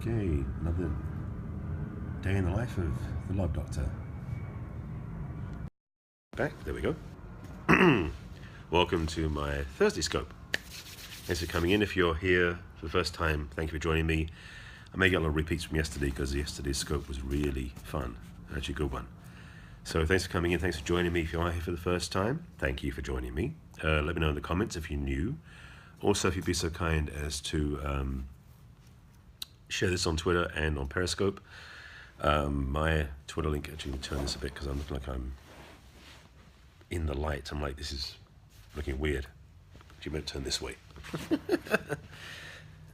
Okay, another day in the life of the Love Doctor. Back, there we go. Welcome to my Thursday scope. Thanks for coming in. If you're here for the first time, thank you for joining me. I may get a lot of repeats from yesterday because yesterday's scope was really fun, actually a good one. So thanks for coming in, thanks for joining me. If you are here for the first time, thank you for joining me. Let me know in the comments if you're new. Also, if you'd be so kind as to share this on Twitter and on Periscope. My Twitter link, actually, let me turn this a bit because I'm looking like I'm in the light. I'm like, this is looking weird. You better turn this way. Is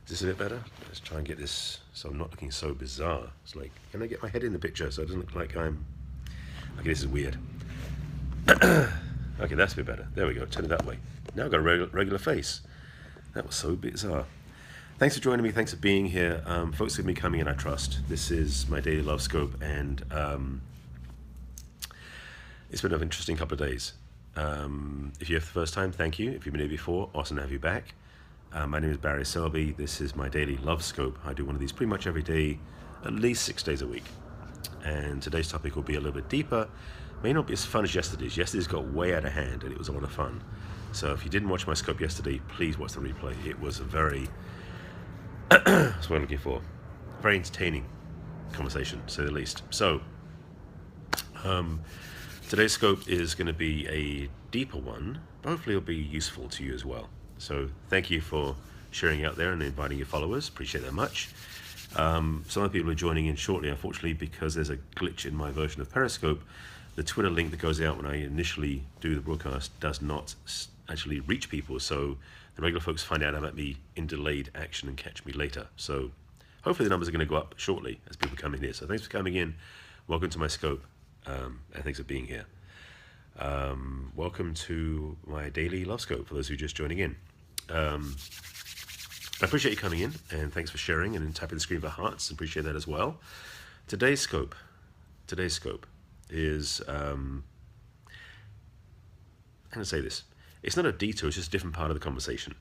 this a bit better? Let's try and get this so I'm not looking so bizarre. It's like, can I get my head in the picture so it doesn't look like I'm... Okay, this is weird. Okay, that's a bit better. There we go, turn it that way. Now I've got a regular face. That was so bizarre. Thanks for joining me, thanks for being here. Folks with me coming in, I trust. This is my daily love scope, and it's been an interesting couple of days. If you're here for the first time, thank you. If you've been here before, awesome to have you back. My name is Barry Selby. This is my daily love scope. I do one of these pretty much every day, at least 6 days a week. And today's topic will be a little bit deeper. May not be as fun as yesterday's. Yesterday's got way out of hand, and it was a lot of fun. So if you didn't watch my scope yesterday, please watch the replay. It was a very... that's what I'm looking for. Very entertaining conversation, to say the least. So, today's scope is going to be a deeper one, but hopefully it'll be useful to you as well. So, thank you for sharing out there and inviting your followers. Appreciate that much. Some other people are joining in shortly. Unfortunately, because there's a glitch in my version of Periscope, the Twitter link that goes out when I initially do the broadcast does not actually reach people. So the regular folks find out about me in delayed action and catch me later. So hopefully the numbers are going to go up shortly as people come in here. So thanks for coming in. Welcome to my scope, and thanks for being here. Welcome to my daily love scope for those who are just joining in. I appreciate you coming in, and thanks for sharing and tapping the screen for hearts. Appreciate that as well. Today's scope is, I'm going to say this. It's not a detour, it's just a different part of the conversation.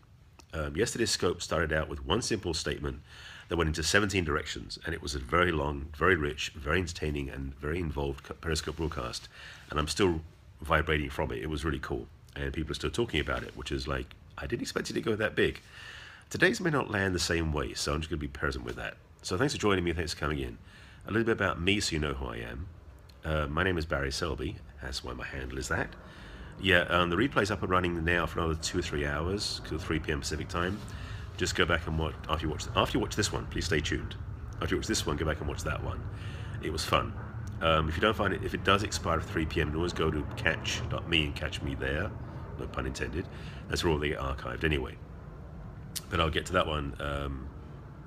Yesterday's scope started out with one simple statement that went into 17 directions, and it was a very long, very rich, very entertaining, and very involved Periscope broadcast, and I'm still vibrating from it. It was really cool, and people are still talking about it, which is like, I didn't expect it to go that big. Today's may not land the same way, so I'm just going to be present with that. So thanks for joining me, thanks for coming in. A little bit about me so you know who I am. My name is Barry Selby, that's why my handle is that. Yeah, the replay's up and running now for another 2 or 3 hours, till 3 p.m. Pacific time. Just go back and watch, after you watch this one, please stay tuned. After you watch this one, go back and watch that one. It was fun. If you don't find it, if it does expire at 3 p.m., you can always go to catch.me and catch me there, no pun intended. That's where all they get archived anyway. But I'll get to that one,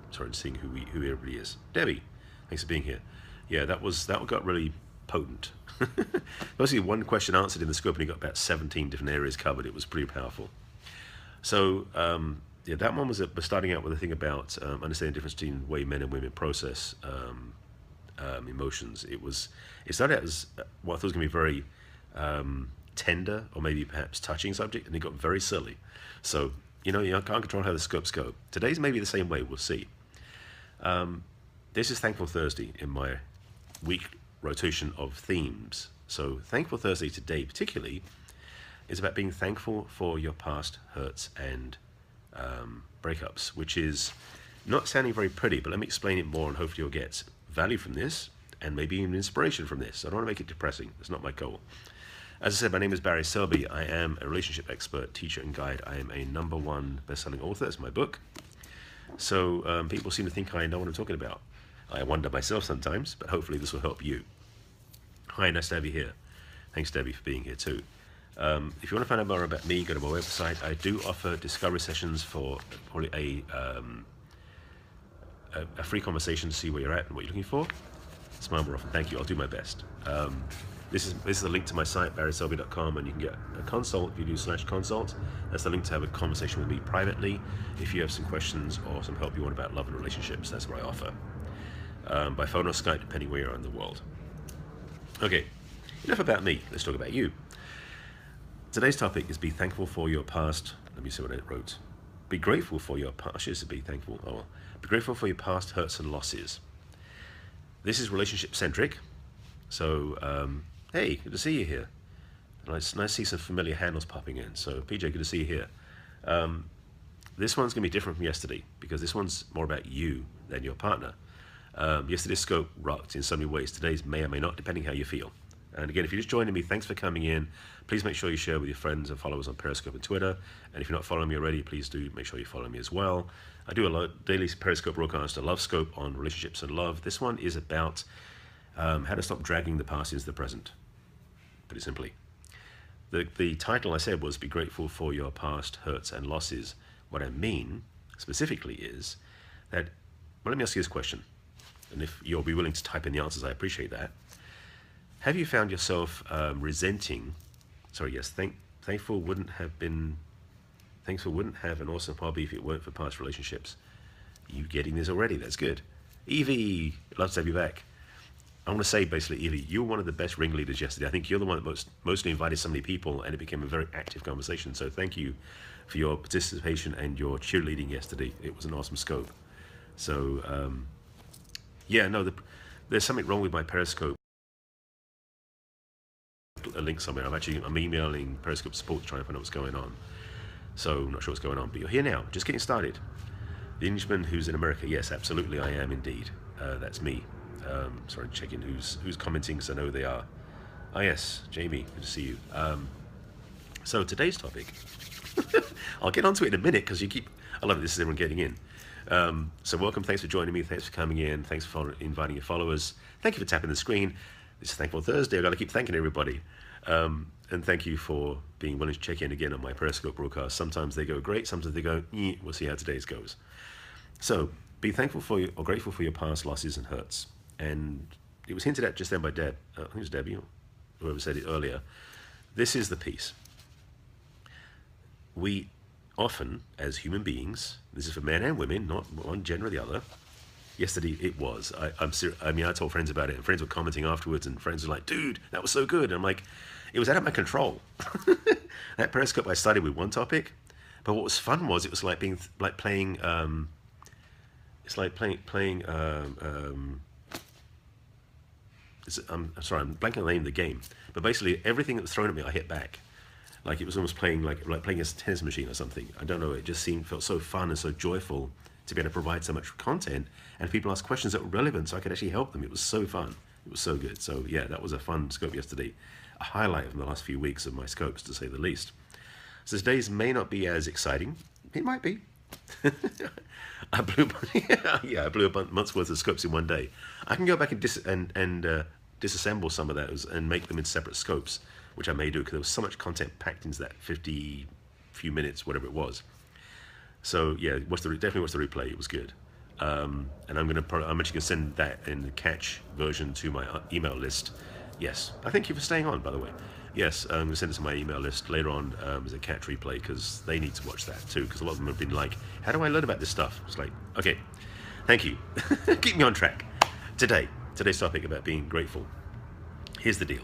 sorry, I'm seeing who everybody is. Debbie, thanks for being here. Yeah, that one got really potent. Mostly one question answered in the scope, and he got about 17 different areas covered. It was pretty powerful. So, yeah, that one was starting out with a thing about understanding the difference between the way men and women process emotions. It started out as what I thought was going to be very tender or maybe perhaps touching subject, and it got very silly. So, you know, you can't control how the scopes go. Today's maybe the same way, we'll see. This is Thankful Thursday in my week rotation of themes. So Thankful Thursday today particularly is about being thankful for your past hurts and breakups, which is not sounding very pretty, but let me explain it more and hopefully you'll get value from this and maybe even inspiration from this. I don't want to make it depressing. That's not my goal. As I said, my name is Barry Selby. I am a relationship expert, teacher, and guide. I am a #1 best-selling author. That's my book. So people seem to think I know what I'm talking about. I wonder myself sometimes, but hopefully this will help you. Hi, nice to have you here. Thanks, Debbie, for being here too. If you want to find out more about me, go to my website. I do offer discovery sessions for probably a free conversation to see where you're at and what you're looking for. Smile more often. Thank you. I'll do my best. This is a link to my site, barryselby.com, and you can get a consult if you do /consult. That's the link to have a conversation with me privately. If you have some questions or some help you want about love and relationships, that's what I offer. By phone or Skype, depending where you are in the world. Okay, enough about me. Let's talk about you. Today's topic is be thankful for your past. Let me see what I wrote. Be grateful for your past. I should say be thankful. Oh, well. Be grateful for your past hurts and losses. This is relationship centric. So, hey, good to see you here. Nice to see some familiar handles popping in. So, PJ, good to see you here. This one's going to be different from yesterday because this one's more about you than your partner. Yesterday's scope rocked in so many ways. Today's may or may not, depending how you feel. And again, if you're just joining me, thanks for coming in. Please make sure you share with your friends and followers on Periscope and Twitter. And if you're not following me already, please do make sure you follow me as well. I do a lot of daily Periscope broadcast, a love scope on relationships and love. This one is about how to stop dragging the past into the present. Pretty simply. The title I said was Be Grateful for Your Past Hurts and Losses. What I mean specifically is that, well, let me ask you this question. And if you'll be willing to type in the answers, I appreciate that. Have you found yourself resenting, thankful wouldn't have an awesome hobby if it weren't for past relationships. You getting this already, that's good. Evie, love to have you back. I want to say basically, Evie, you were one of the best ringleaders yesterday. I think you're the one that mostly invited so many people and it became a very active conversation. So thank you for your participation and your cheerleading yesterday. It was an awesome scope. So, there's something wrong with my Periscope. A link somewhere. I'm emailing Periscope support to try and find out what's going on. So I'm not sure what's going on, but you're here now. Just getting started. The Englishman who's in America. Yes, absolutely, I am indeed. That's me. Sorry, checking who's commenting because I know they are. Ah, yes, Jamie, good to see you. So today's topic. I'll get onto it in a minute because I love it. This is everyone getting in. So welcome. Thanks for joining me. Thanks for coming in. Thanks for inviting your followers. Thank you for tapping the screen. It's Thankful Thursday. I've got to keep thanking everybody. And thank you for being willing to check in again on my Periscope broadcast. Sometimes they go great. Sometimes they go, we'll see how today's goes. So be thankful for or grateful for your past losses and hurts. And it was hinted at just then by Deb. I think it was Debbie or whoever said it earlier. This is the piece. We often, as human beings, this is for men and women, not one gender or the other. Yesterday it was. I told friends about it, and friends were commenting afterwards, and friends were like, "Dude, that was so good." And I'm like, it was out of my control. That Periscope, I started with one topic, but what was fun was it was like playing. It's like playing. I'm sorry, I'm blanking on the name of the game, but basically everything that was thrown at me, I hit back. Like it was almost playing like playing a tennis machine or something. I don't know. It just felt so fun and so joyful to be able to provide so much content, and people ask questions that were relevant, so I could actually help them. It was so fun. It was so good. So yeah, that was a fun scope yesterday. A highlight of the last few weeks of my scopes, to say the least. So today's may not be as exciting. It might be. I blew a month's worth of scopes in one day. I can go back and disassemble some of those and make them in separate scopes, which I may do because there was so much content packed into that 50 few minutes, whatever it was. So yeah, definitely watch the replay. It was good, and I'm actually gonna send that in the catch version to my email list. Yes, I thank you for staying on, by the way. Yes, I'm gonna send it to my email list later on as a catch replay because they need to watch that too. Because a lot of them have been like, "How do I learn about this stuff?" It's like, okay, thank you. Keep me on track. Today's topic about being grateful. Here's the deal.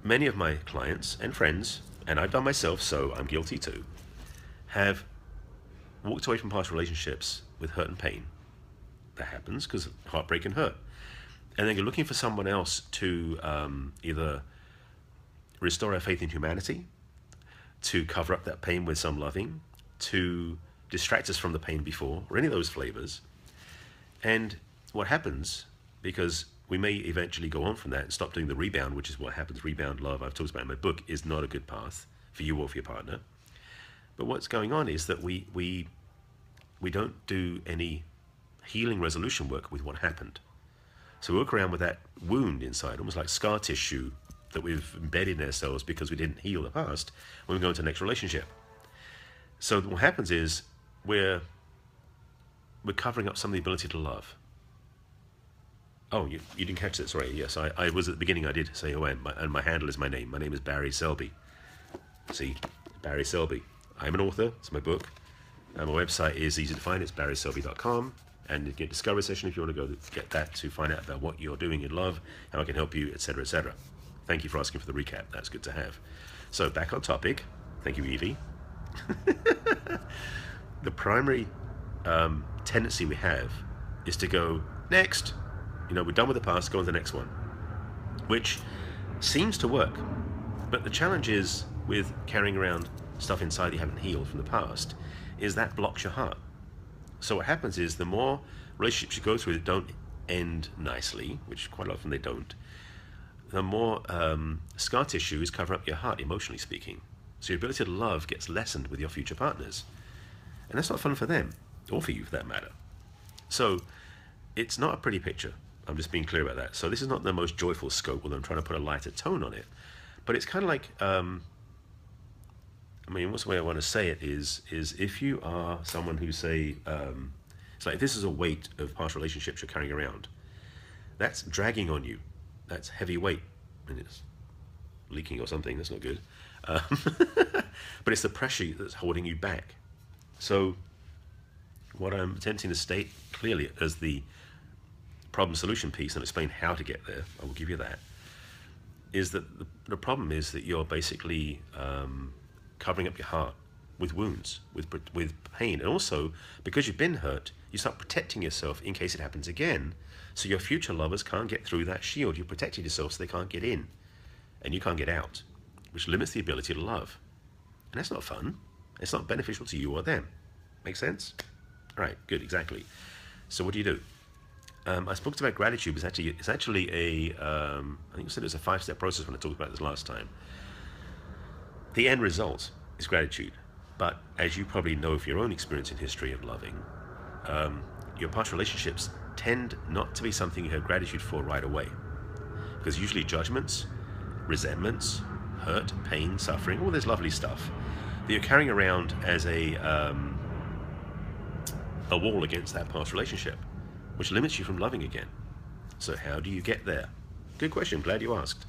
Many of my clients and friends, and I've done myself, so I'm guilty too, have walked away from past relationships with hurt and pain. That happens because heartbreak and hurt. And then you're looking for someone else to either restore our faith in humanity, to cover up that pain with some loving, to distract us from the pain before, or any of those flavors. And what happens, because we may eventually go on from that and stop doing the rebound, which is what happens, rebound love, I've talked about in my book, is not a good path for you or for your partner. But what's going on is that we don't do any healing resolution work with what happened. So we walk around with that wound inside, almost like scar tissue that we've embedded in ourselves because we didn't heal the past when we go into the next relationship. So what happens is we're covering up some of the ability to love. Oh, you didn't catch that, sorry. Yes, I was at the beginning, I did say who I am, and my handle is my name. My name is Barry Selby. See, Barry Selby. I'm an author, it's my book. And my website is easy to find, it's barryselby.com. And you get a discovery session if you want to go get that to find out about what you're doing in love, how I can help you, etc., etc. Thank you for asking for the recap. That's good to have. So back on topic. Thank you, Evie. The primary tendency we have is to go, next. We're done with the past, go on to the next one. Which seems to work. But the challenge is with carrying around stuff inside you haven't healed from the past, is that blocks your heart. So what happens is the more relationships you go through that don't end nicely, which quite often they don't, the more scar tissue is covering up your heart, emotionally speaking. So your ability to love gets lessened with your future partners. And that's not fun for them, or for you for that matter. So it's not a pretty picture. I'm just being clear about that. So this is not the most joyful scope, although I'm trying to put a lighter tone on it. But it's kind of like, what's the way I want to say it is if you are someone who say, it's like if this is a weight of past relationships you're carrying around, that's dragging on you. That's heavy weight. And it's leaking or something, that's not good. But it's the pressure that's holding you back. So what I'm attempting to state clearly as the problem solution piece and explain how to get there, I will give you that, is that the problem is that you're basically covering up your heart with wounds, with pain. And also, because you've been hurt, you start protecting yourself in case it happens again. So your future lovers can't get through that shield. You protected yourself so they can't get in. And you can't get out, which limits the ability to love. And that's not fun. It's not beneficial to you or them. Make sense? All right, good, exactly. So what do you do? I spoke about gratitude. It's actually a, I think you said it was a 5-step process when I talked about this last time. The end result is gratitude. But as you probably know from your own experience in history of loving, your past relationships tend not to be something you have gratitude for right away. Because usually judgments, resentments, hurt, pain, suffering, all this lovely stuff that you're carrying around as a wall against that past relationship, which limits you from loving again. So how do you get there? Good question, glad you asked.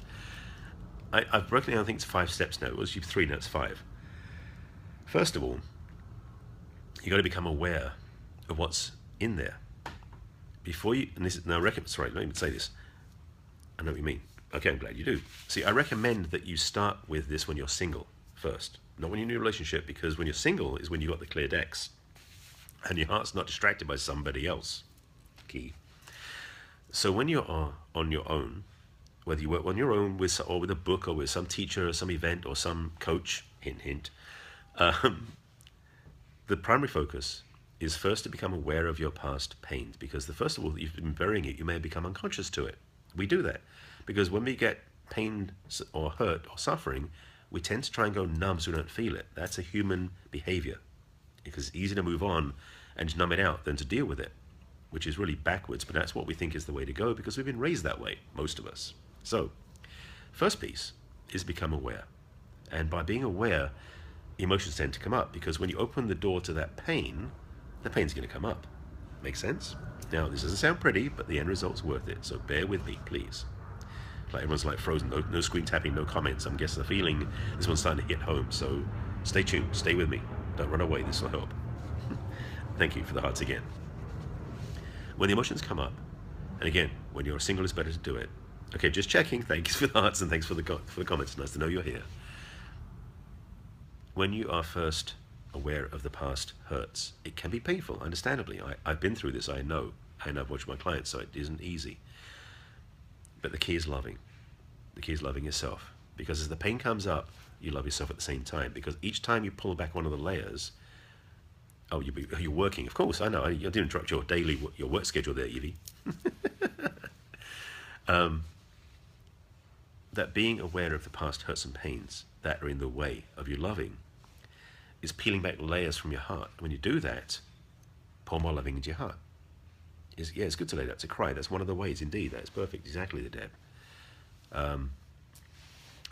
I've broken it down, I think it's 5 steps now. It was 3, now it's 5. First of all, you got to become aware of what's in there. Before you, and this is, now sorry, let me say this. I know what you mean. Okay, I'm glad you do. See, I recommend that you start with this when you're single first, not when you're in a relationship, because when you're single is when you've got the clear decks and your heart's not distracted by somebody else. Key. So when you're on your own, whether you work on your own or with a book or with some teacher or some event or some coach, hint, hint, the primary focus is first to become aware of your past pains, because first of all, you've been burying it, you may have become unconscious to it. We do that because when we get pain or hurt or suffering, we tend to try and go numb so we don't feel it. That's a human behavior, because it's easier to move on and just numb it out than to deal with it, which is really backwards, but that's what we think is the way to go because we've been raised that way, most of us. So, first piece is become aware. And by being aware, emotions tend to come up, because when you open the door to that pain, the pain's going to come up. Make sense? Now, this doesn't sound pretty, but the end result's worth it, so bear with me, please. Like everyone's like frozen, no screen tapping, no comments. I'm guessing the feeling this one's starting to hit home, so stay tuned, stay with me. Don't run away, this will help. Thank you for the hearts again. When the emotions come up, and again, when you're single, it's better to do it. Okay, just checking. Thanks for the hearts and thanks for the comments. Nice to know you're here. When you are first aware of the past hurts, it can be painful, understandably. I've been through this, I know, and I've watched my clients, so it isn't easy. But the key is loving. The key is loving yourself. Because as the pain comes up, you love yourself at the same time. Because each time you pull back one of the layers, you're working. Of course, I know. I didn't interrupt your work schedule there, Evie. That being aware of the past hurts and pains that are in the way of you loving is peeling back layers from your heart. When you do that, pour more loving into your heart. It's good to lay that, to cry. That's one of the ways, indeed. That's perfect, exactly the Deb.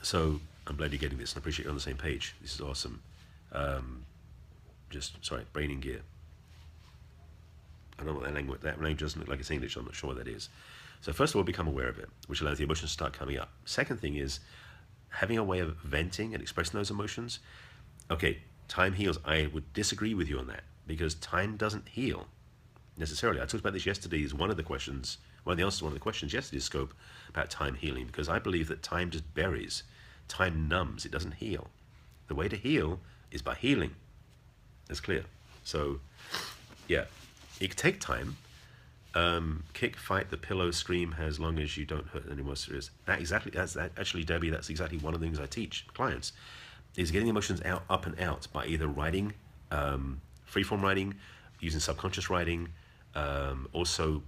So I'm glad you're getting this, and I appreciate you're on the same page. This is awesome. Brain in gear. I don't know what that language doesn't look like it's English, I'm not sure what that is. So first of all, become aware of it, which allows the emotions to start coming up. Second thing is having a way of venting and expressing those emotions. Okay, time heals. I would disagree with you on that, because time doesn't heal necessarily. I talked about this yesterday as one of the answers to one of the questions yesterday's scope about time healing, because I believe that time just buries. Time numbs, it doesn't heal. The way to heal is by healing. That's clear. So, yeah. it can take time. Kick, fight, the pillow, scream, as long as you don't hurt any more serious. Actually, Debbie, that's exactly one of the things I teach clients, is getting the emotions out, up and out by either writing, freeform writing, using subconscious writing, also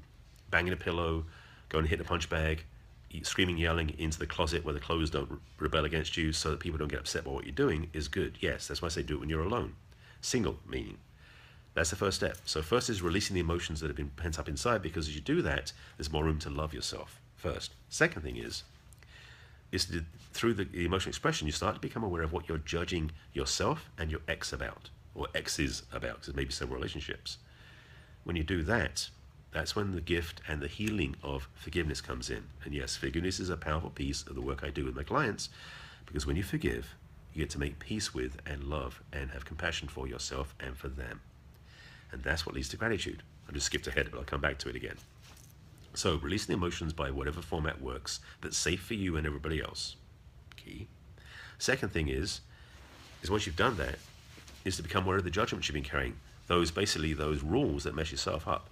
banging a pillow, going to hit the punch bag, screaming, yelling into the closet where the clothes don't rebel against you so that people don't get upset by what you're doing is good. Yes, that's why I say do it when you're alone. Single, meaning. That's the first step. So first is releasing the emotions that have been pent up inside, because as you do that, there's more room to love yourself first. Second thing is through the emotional expression, you start to become aware of what you're judging yourself and your ex about, or exes about, because maybe several relationships. When you do that, that's when the gift and the healing of forgiveness comes in. And yes, forgiveness is a powerful piece of the work I do with my clients, because when you forgive, you get to make peace with and love and have compassion for yourself and for them. And that's what leads to gratitude. I just skipped ahead, but I'll come back to it again. So releasing the emotions by whatever format works that's safe for you and everybody else. Key. Second thing is once you've done that, is to become aware of the judgments you've been carrying. Those rules that mess yourself up.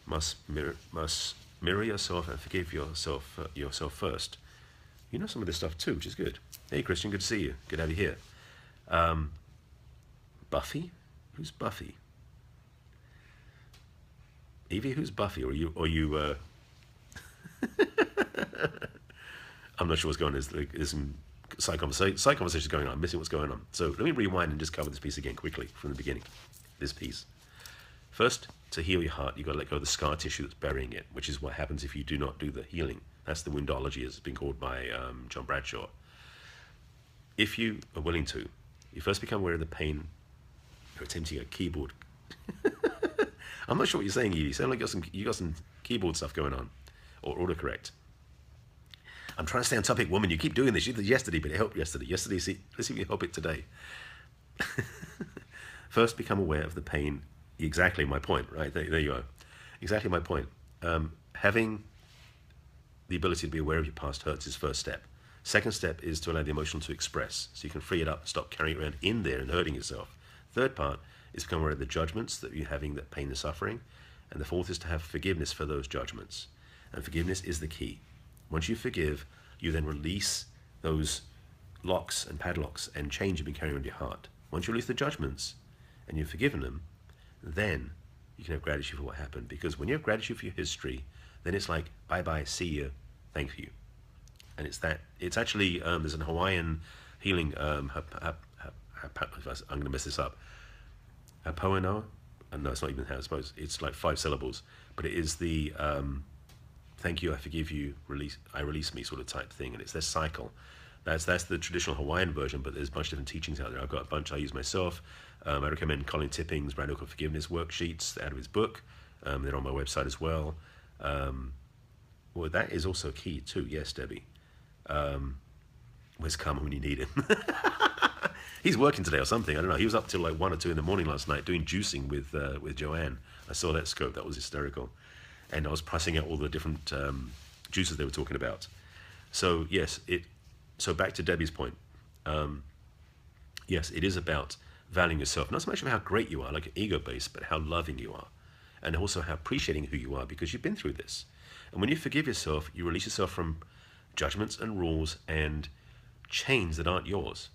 Must mirror yourself and forgive yourself first. You know some of this stuff too, which is good. Hey Christian, good to see you. Good to have you here. Buffy? Who's Buffy? Evie, who's Buffy? Or you I'm not sure what's going on. There's some side conversations going on. I'm missing what's going on. So let me rewind and just cover this piece again quickly from the beginning. This piece. First, to heal your heart, you've got to let go of the scar tissue that's burying it, which is what happens if you do not do the healing. That's the woundology, as it's been called by John Bradshaw. If you are willing to, you first become aware of the pain. You're attempting a keyboard. I'm not sure what you're saying, Evie. You sound like you got some keyboard stuff going on, or autocorrect. I'm trying to stay on topic, woman. You keep doing this. You did yesterday, but it helped yesterday. Let's see if you help it today. First, become aware of the pain. Exactly my point, right? There you are. Exactly my point. Having the ability to be aware of your past hurts is first step. Second step is to allow the emotion to express, so you can free it up, stop carrying it around in there and hurting yourself. Third part is become aware of the judgments that you're having that pain and suffering. And the fourth is to have forgiveness for those judgments. And forgiveness is the key. Once you forgive, you then release those locks and padlocks and chains you've been carrying around your heart. Once you release the judgments and you've forgiven them, then you can have gratitude for what happened. Because when you have gratitude for your history, then it's like, bye-bye, see you, thank you. And it's actually, there's an Hawaiian healing, I'm going to mess this up. Hapoano? No, it's not even how it's supposed. It's like 5 syllables. But it is the thank you, I forgive you, I release me sort of type thing. And it's this cycle. That's the traditional Hawaiian version, but there's a bunch of different teachings out there. I've got a bunch I use myself. I recommend Colin Tipping's Radical Forgiveness worksheets out of his book. They're on my website as well. Well, that is also key too. Yes, Debbie. Where's Carmen when you need him? He's working today or something. I don't know. He was up till like 1 or 2 in the morning last night doing juicing with Joanne. I saw that scope. That was hysterical. And I was pressing out all the different juices they were talking about. So yes, so back to Debbie's point. Yes, it is about valuing yourself. Not so much about how great you are, like ego-based, but how loving you are. And also how appreciating who you are, because you've been through this. And when you forgive yourself, you release yourself from judgments and rules and chains that aren't yours.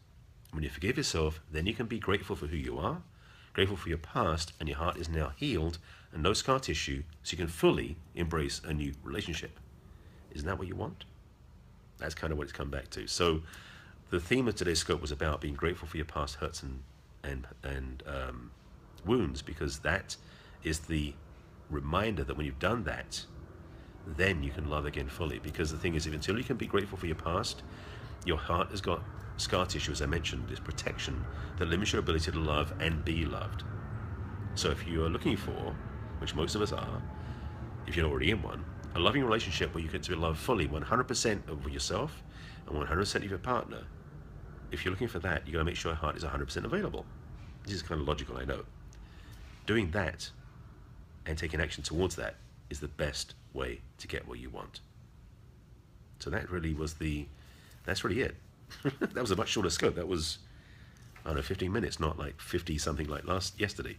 When you forgive yourself, then you can be grateful for who you are, grateful for your past, and your heart is now healed and no scar tissue, so you can fully embrace a new relationship. Isn't that what you want? That's kind of what it's come back to. So the theme of today's scope was about being grateful for your past hurts and wounds, because that is the reminder that when you've done that, then you can love again fully. Because the thing is, until you can be grateful for your past, your heart has got scar tissue, as I mentioned, this protection that limits your ability to love and be loved. So if you are looking for, which most of us are, if you're already in one, a loving relationship where you get to love fully 100% of yourself and 100% of your partner, if you're looking for that, you got to make sure your heart is 100% available. This is kind of logical, I know. Doing that and taking action towards that is the best way to get what you want. So that really was that's really it. That was a much shorter scope. That was, I don't know, 15 minutes, not like 50 something like yesterday.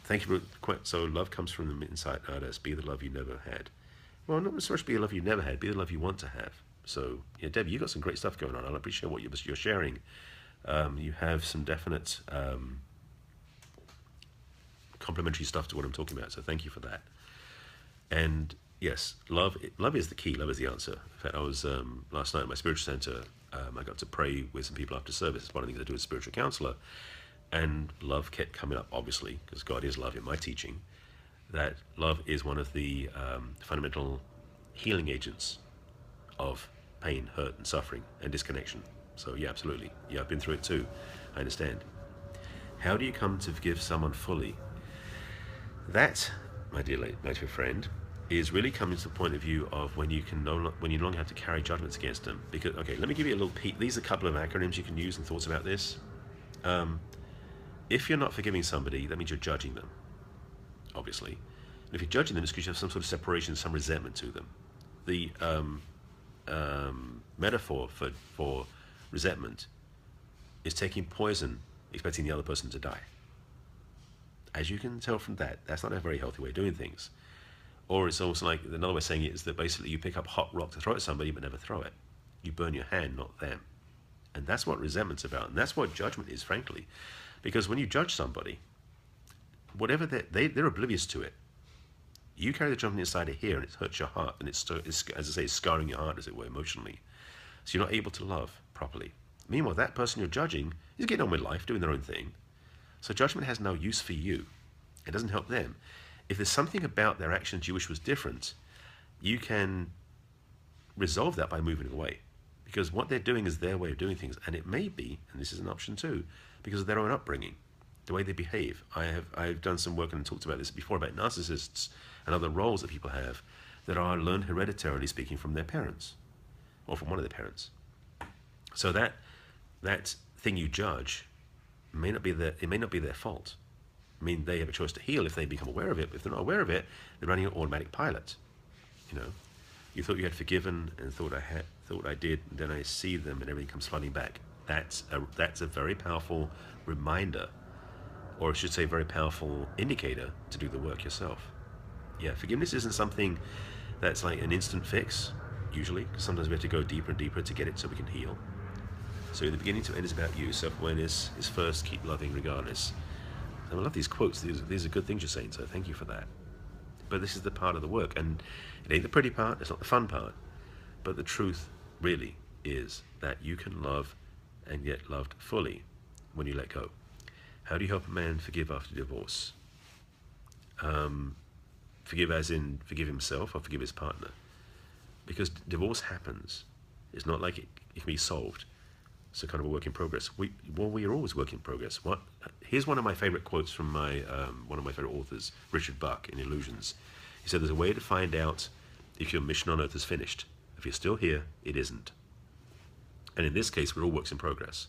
Thank you for so love comes from the inside out as be the love you never had. Well, not so much be the love you never had, be the love you want to have. So yeah, Debbie, you got some great stuff going on. I appreciate what you're sharing. You have some definite complementary stuff to what I'm talking about. So thank you for that. And yes, love is the key. Love is the answer. In fact, I was last night at my spiritual center. I got to pray with some people after service. It's one of the things I do as a spiritual counselor. And love kept coming up, obviously, because God is love in my teaching. That love is one of the fundamental healing agents of pain, hurt, and suffering, and disconnection. So yeah, absolutely. Yeah, I've been through it too. I understand. How do you come to forgive someone fully? That, my dear friend, is really coming to the point of view of when you no longer have to carry judgments against them. Because, okay, let me give you a little peek. These are a couple of acronyms you can use and thoughts about this. If you're not forgiving somebody, that means you're judging them, obviously. And if you're judging them, it's because you have some sort of separation, some resentment to them. The metaphor for resentment is taking poison, expecting the other person to die. As you can tell from that, that's not a very healthy way of doing things. Or it's also like, another way of saying it is that basically you pick up hot rock to throw at somebody but never throw it. You burn your hand, not them. And that's what resentment's about. And that's what judgment is, frankly. Because when you judge somebody, whatever they're oblivious to it. You carry the judgment inside of here and it hurts your heart. And it's, as I say, it's scarring your heart, as it were, emotionally. So you're not able to love properly. Meanwhile, that person you're judging is getting on with life, doing their own thing. So judgment has no use for you. It doesn't help them. If there's something about their actions you wish was different, you can resolve that by moving away. Because what they're doing is their way of doing things. And it may be, and this is an option too, because of their own upbringing, the way they behave. I've done some work and talked about this before, about narcissists and other roles that people have that are learned hereditarily, speaking from their parents, or from one of their parents. So that thing you judge may not be their fault. I mean, they have a choice to heal if they become aware of it. But if they're not aware of it, they're running an automatic pilot. You know, you thought you had forgiven and thought I did, and then I see them and everything comes flooding back. That's a very powerful reminder, or I should say, very powerful indicator to do the work yourself. Yeah, forgiveness isn't something that's like an instant fix, usually, because sometimes we have to go deeper and deeper to get it so we can heal. So in the beginning to end is about you. Self-awareness is first, keep loving regardless. And I love these quotes. These are good things you're saying, so thank you for that. But this is the part of the work, and it ain't the pretty part, it's not the fun part. But the truth really is that you can love and get loved fully when you let go. How do you help a man forgive after divorce? Forgive as in forgive himself or forgive his partner? Because divorce happens. It's not like it can be solved. It's a kind of a work in progress. We are always work in progress. Here's one of my favorite quotes from one of my favorite authors, Richard Buck, in Illusions. He said, "There's a way to find out if your mission on earth is finished. If you're still here, it isn't." And in this case, we're all works in progress.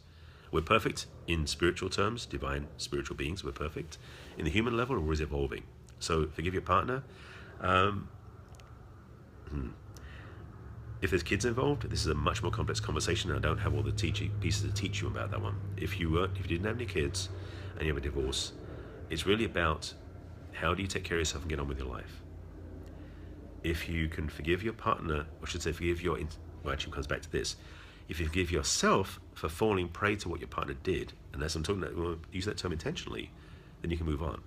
We're perfect in spiritual terms, divine spiritual beings. We're perfect. In the human level, we're always evolving. So forgive your partner. If there's kids involved, this is a much more complex conversation, and I don't have all the pieces to teach you about that one. If you didn't have any kids and you have a divorce, it's really about how do you take care of yourself and get on with your life. If you can forgive your partner, or I should say forgive well, actually it comes back to this. If you forgive yourself for falling prey to what your partner did, and as I'm talking about, well, use that term intentionally, then you can move on.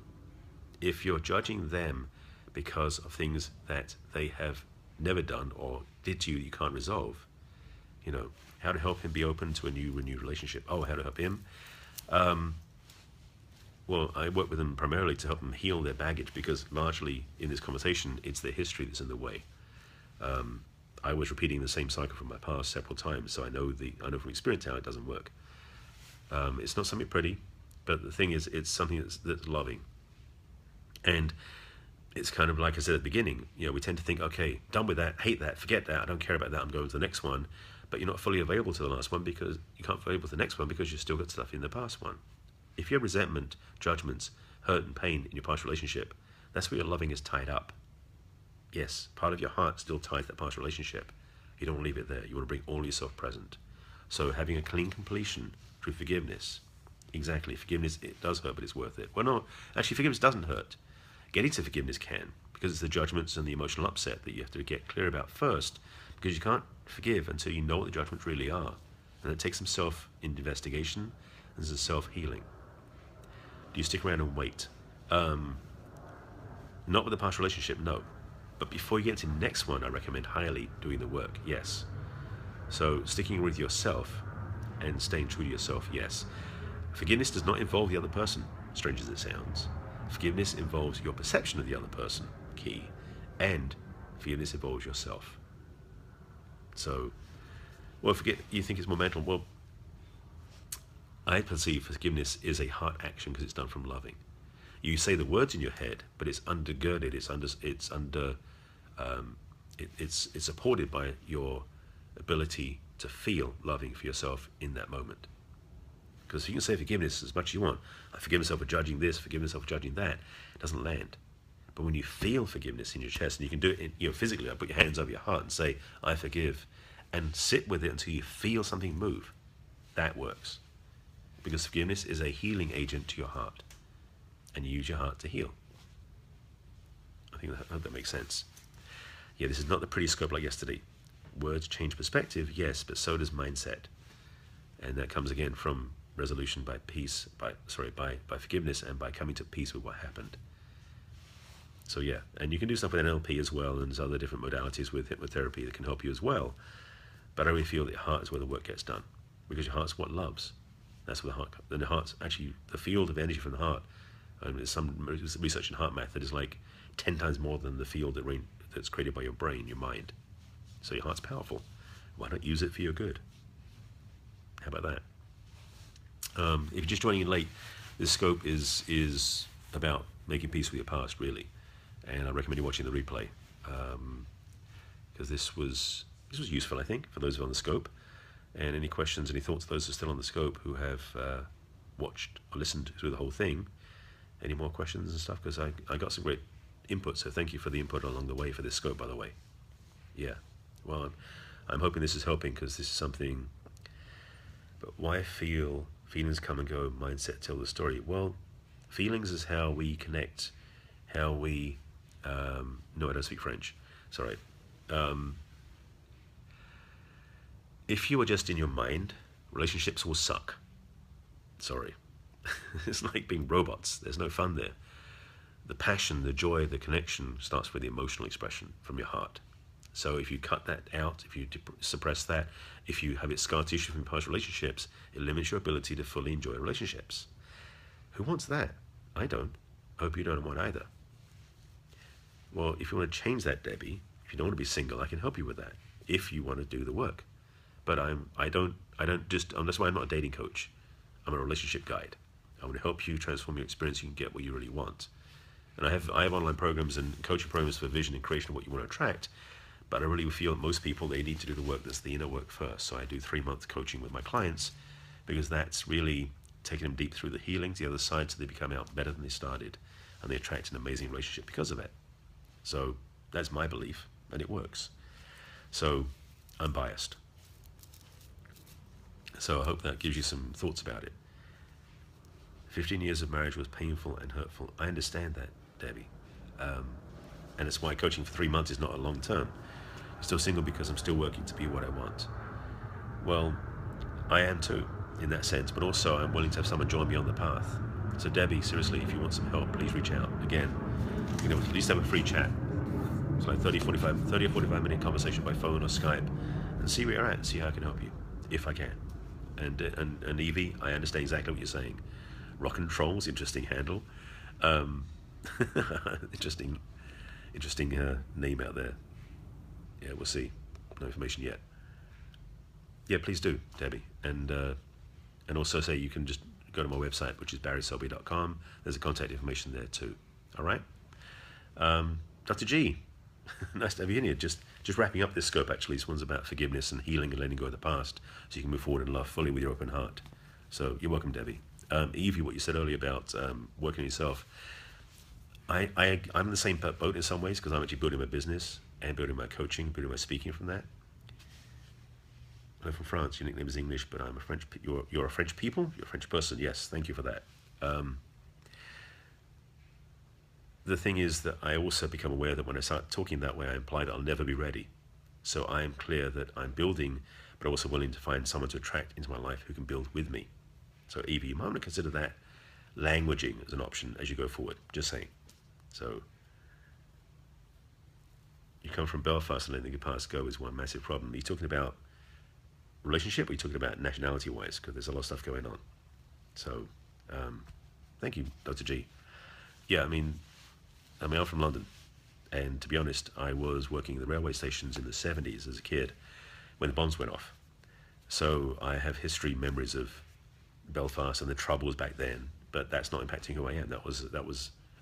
If you're judging them because of things that they have never done or did to you that you can't resolve, you know, how to help him be open to a new renewed relationship. Oh, how to help him? Well, I work with them primarily to help them heal their baggage, because largely in this conversation, it's their history that's in the way. I was repeating the same cycle from my past several times, so I know from experience how it doesn't work. It's not something pretty, but the thing is, it's something that's loving. And it's kind of like I said at the beginning, you know, we tend to think, okay, done with that, hate that, forget that, I don't care about that, I'm going to the next one. But you're not fully available to the last one, because you can't be available to the next one because you've still got stuff in the past one. If you have resentment, judgments, hurt and pain in your past relationship, that's where your loving is tied up. Yes, part of your heart still ties that past relationship. You don't want to leave it there. You want to bring all yourself present. So having a clean completion through forgiveness Exactly. Forgiveness, it does hurt, but it's worth it. Well, no, actually, forgiveness doesn't hurt. Getting to forgiveness can, because it's the judgments and the emotional upset that you have to get clear about first, because you can't forgive until you know what the judgments really are. And it takes some self-investigation and some self-healing. Do you stick around and wait? Not with a past relationship, no. But before you get to the next one, I recommend highly doing the work, yes. So sticking with yourself and staying true to yourself, yes. Forgiveness does not involve the other person, strange as it sounds. Forgiveness involves your perception of the other person, key. And forgiveness involves yourself. So, well, you think it's more mental. Well, I perceive forgiveness is a heart action because it's done from loving. You say the words in your head, but it's undergirded. It's supported by your ability to feel loving for yourself in that moment. Because you can say forgiveness as much as you want. I forgive myself for judging this, forgive myself for judging that. It doesn't land. But when you feel forgiveness in your chest, and you can do it physically, put your hands over your heart and say, I forgive, and sit with it until you feel something move, that works. Because forgiveness is a healing agent to your heart. And you use your heart to heal. I hope that makes sense. Yeah, this is not the pretty scope like yesterday. Words change perspective, yes, but so does mindset. And that comes again from resolution by forgiveness and by coming to peace with what happened. So yeah, and you can do stuff with NLP as well, and there's other different modalities with hypnotherapy that can help you as well. But I really feel that your heart is where the work gets done, because your heart's what loves. That's where the heart. Then the heart's actually the field of energy from the heart. There's some research in heart math that is like 10 times more than the field that's created by your brain, your mind. So your heart's powerful. Why not use it for your good? How about that? If you're just joining in late, this scope is about making peace with your past, really. And I recommend you watching the replay, because this was useful, I think, for those who are on the scope. And any questions, any thoughts, those who are still on the scope who have watched or listened through the whole thing. Any more questions and stuff? Because I got some great input, so thank you for the input along the way for this scope, by the way. Yeah, well, I'm hoping this is helping, because this is something. But why feelings come and go, mindset tell the story? Well, feelings is how we connect, how we, no, I don't speak French, sorry. If you are just in your mind, relationships will suck. Sorry. It's like being robots. There's no fun there. The passion, the joy, the connection starts with the emotional expression from your heart. So if you cut that out, if you suppress that, if you have it scar tissue from past relationships, it limits your ability to fully enjoy relationships. Who wants that? I don't. I hope you don't want either. Well, if you want to change that, Debbie, if you don't want to be single, I can help you with that, if you want to do the work. But that's why I'm not a dating coach. I'm a relationship guide. I want to help you transform your experience. You can get what you really want. And I have online programs and coaching programs for vision and creation of what you want to attract. But I really feel that most people, they need to do the work that's the inner work first. So I do 3-month coaching with my clients, because that's really taking them deep through the healing to the other side, so they become out better than they started, and they attract an amazing relationship because of it. So that's my belief, and it works. So I'm biased. So I hope that gives you some thoughts about it. 15 years of marriage was painful and hurtful. I understand that, Debbie. And it's why coaching for 3 months is not a long term. I'm still single because I'm still working to be what I want. Well, I am too, in that sense, but also I'm willing to have someone join me on the path. So Debbie, seriously, if you want some help, please reach out. Again, you know, at least have a free chat. It's like 30 or 45 minute conversation by phone or Skype, and see where you're at and see how I can help you, if I can. And Evie, I understand exactly what you're saying. Rock and Trolls, interesting handle. Interesting name out there. Yeah, we'll see. No information yet. Yeah, please do, Debbie. And also say you can just go to my website, which is barryselby.com. There's a contact information there too. All right? Dr. G, nice to have you in here. Just wrapping up this scope, actually. This one's about forgiveness and healing and letting go of the past, so you can move forward in love fully with your open heart. So you're welcome, Debbie. Evie, what you said earlier about working on yourself, I'm in the same boat in some ways, because I'm actually building my business and building my coaching, building my speaking from that. I'm from France. Your nickname is English, but I'm a French. You're a French people. You're a French person. Yes, thank you for that. The thing is that I also become aware that when I start talking that way, I imply that I'll never be ready. So I am clear that I'm building, but also willing to find someone to attract into my life who can build with me. So Evie, you might want to consider that languaging as an option as you go forward. Just saying. So you come from Belfast and letting the past go is one massive problem. Are you talking about relationship, or are you talking about nationality-wise? Because there's a lot of stuff going on. So thank you, Dr. G. Yeah, I mean, I'm from London, and to be honest, I was working at the railway stations in the 70s as a kid when the bombs went off. So I have history, memories of Belfast and the troubles back then, but that's not impacting who I am. That was,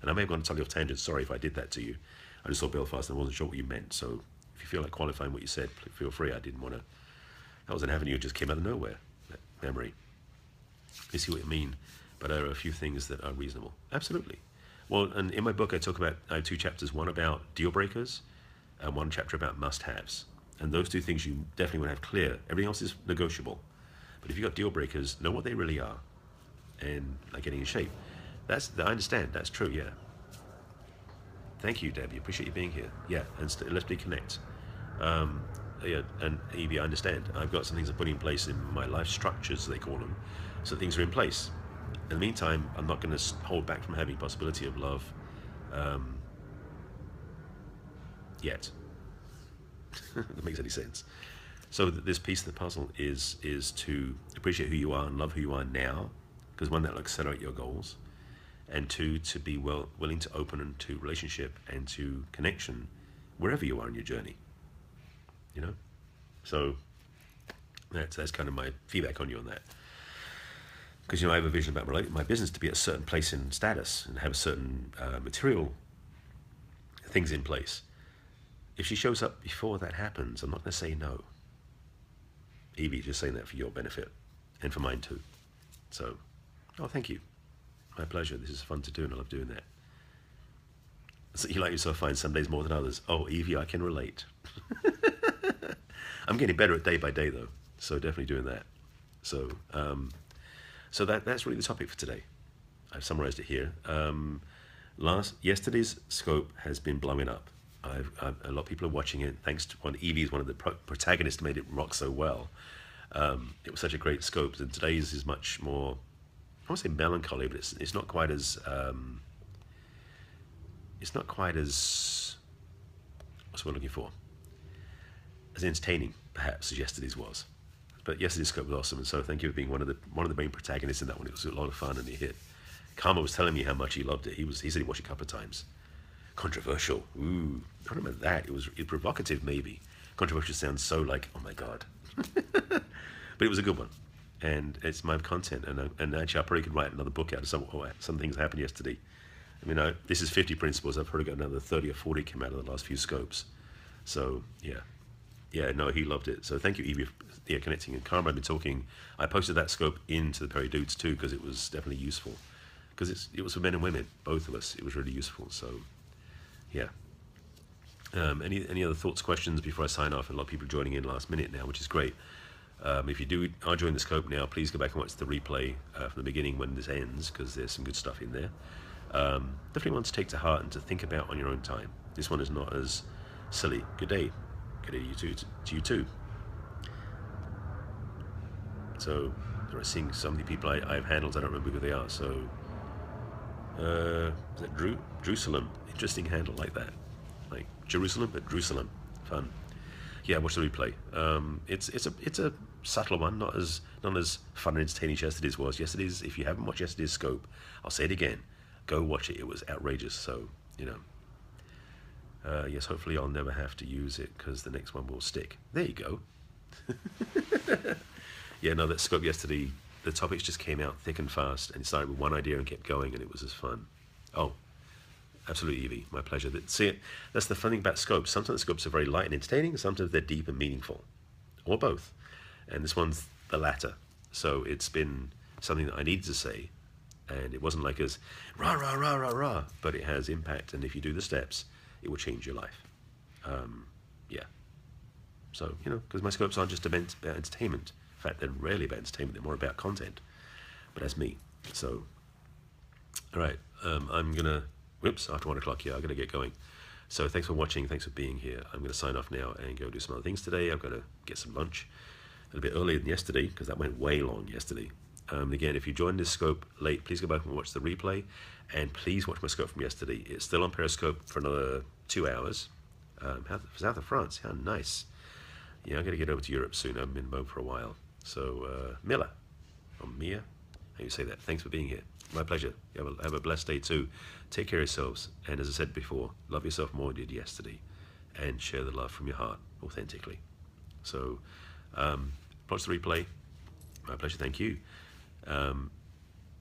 and I may have gone totally off tangent. Sorry if I did that to you. I just saw Belfast and I wasn't sure what you meant. So if you feel like qualifying what you said, feel free. I didn't want to. That was an avenue that just came out of nowhere. That memory. You see what you mean, but there are a few things that are reasonable. Absolutely. Well, and in my book, I have 2 chapters, one about deal breakers and one chapter about must-haves. And those 2 things you definitely want to have clear. Everything else is negotiable. But if you've got deal breakers, know what they really are and like getting in shape. I understand. That's true, yeah. Thank you, Debbie. Appreciate you being here. Yeah, and let's reconnect. Yeah, and Evie, I understand. I've got some things I'm putting in place in my life structures, they call them, so things are in place. In the meantime, I'm not going to hold back from having possibility of love yet. That makes any sense. So this piece of the puzzle is to appreciate who you are and love who you are now, because one, that will accelerate your goals, and 2, to be willing to open into relationship and to connection wherever you are in your journey. You know, so that's kind of my feedback on you on that. Because, you know, I have a vision about my business to be at a certain place in status and have certain material things in place. If she shows up before that happens, I'm not going to say no. Evie, just saying that for your benefit and for mine too. So, oh, thank you. My pleasure. This is fun to do and I love doing that. So you like yourself fine some days more than others. Oh, Evie, I can relate. I'm getting better at day by day though. So definitely doing that. So, so that's really the topic for today. I've summarized it here. Yesterday's scope has been blowing up. A lot of people are watching it. Thanks to Evie is one of the protagonists, made it rock so well. It was such a great scope. And today's is much more, I won't say melancholy, but it's not quite as what's what I'm looking for? As entertaining, perhaps, as yesterday's was. But yesterday's scope was awesome, and so thank you for being one of the main protagonists in that one. It was a lot of fun, and it hit. Karma was telling me how much he loved it. He said he watched it a couple of times. Controversial. Ooh, I don't remember that. It was provocative, maybe. Controversial sounds so like, oh my god. But it was a good one, and it's my content. And actually, I probably could write another book out of some things happened yesterday. I mean, this is 50 principles. I've probably got another 30 or 40 came out of the last few scopes. So yeah, no, he loved it. So thank you, Evie, for connecting. And Karma, I've been talking. I posted that scope into the Perry Dudes too because it was definitely useful. Because it was for men and women, both of us. It was really useful. So yeah. Any other thoughts, questions before I sign off? And a lot of people joining in last minute now, which is great. If you are joining the scope now, please go back and watch the replay from the beginning when this ends, because there's some good stuff in there. Definitely one to take to heart and to think about on your own time. This one is not as silly. Good day. Good day to you too. So I'm seeing so many people I have handles, I don't remember who they are. So is that Jerusalem? Interesting handle like that. Like Jerusalem, but Jerusalem. Fun. Yeah, watch the replay. It's a subtle one, not as fun and entertaining as yesterday's was. Yesterday's, if you haven't watched yesterday's scope, I'll say it again. Go watch it. It was outrageous. So, you know. Yes, hopefully I'll never have to use it because the next one will stick. There you go. Yeah, no, that scope yesterday, the topics just came out thick and fast, and it started with one idea and kept going, and it was just fun. Oh, absolutely, Evie. My pleasure. See, that's the fun thing about scopes. Sometimes scopes are very light and entertaining, sometimes they're deep and meaningful, or both. And this one's the latter. So it's been something that I needed to say, and it wasn't like as rah, rah, rah, rah, rah, but it has impact, and if you do the steps, it will change your life. Yeah. So, you know, because my scopes aren't just about entertainment. In fact, they're rarely about entertainment. They're more about content. But that's me. So, all right. I'm going to, whoops, after 1 o'clock here, I'm going to get going. So thanks for watching. Thanks for being here. I'm going to sign off now and go do some other things today. I've got to get some lunch a little bit earlier than yesterday because that went way long yesterday. Again, if you joined this scope late, please go back and watch the replay. And please watch my scope from yesterday. It's still on Periscope for another 2 hours. South of France, how nice. Yeah, I'm going to get over to Europe soon. I've been in Mo for a while. So, Mila, or Mia, how you say that? Thanks for being here. My pleasure. Have a blessed day too. Take care of yourselves. And as I said before, love yourself more than you did yesterday. And share the love from your heart authentically. So, watch the replay. My pleasure, thank you.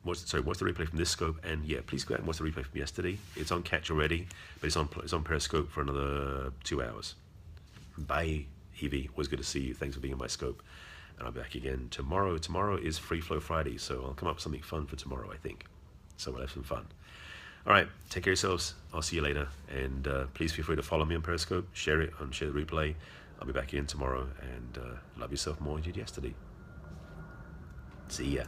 Watch the replay from this scope, and yeah, please go out and watch the replay from yesterday. It's on catch already, but it's on Periscope for another 2 hours. Bye, Evie. Always good to see you. Thanks for being in my scope, and I'll be back again tomorrow. Tomorrow is Free Flow Friday, so I'll come up with something fun for tomorrow, I think. So we'll have some fun. All right, take care of yourselves. I'll see you later, and please feel free to follow me on Periscope, share it, and share the replay. I'll be back again tomorrow, and love yourself more than you did yesterday. See ya.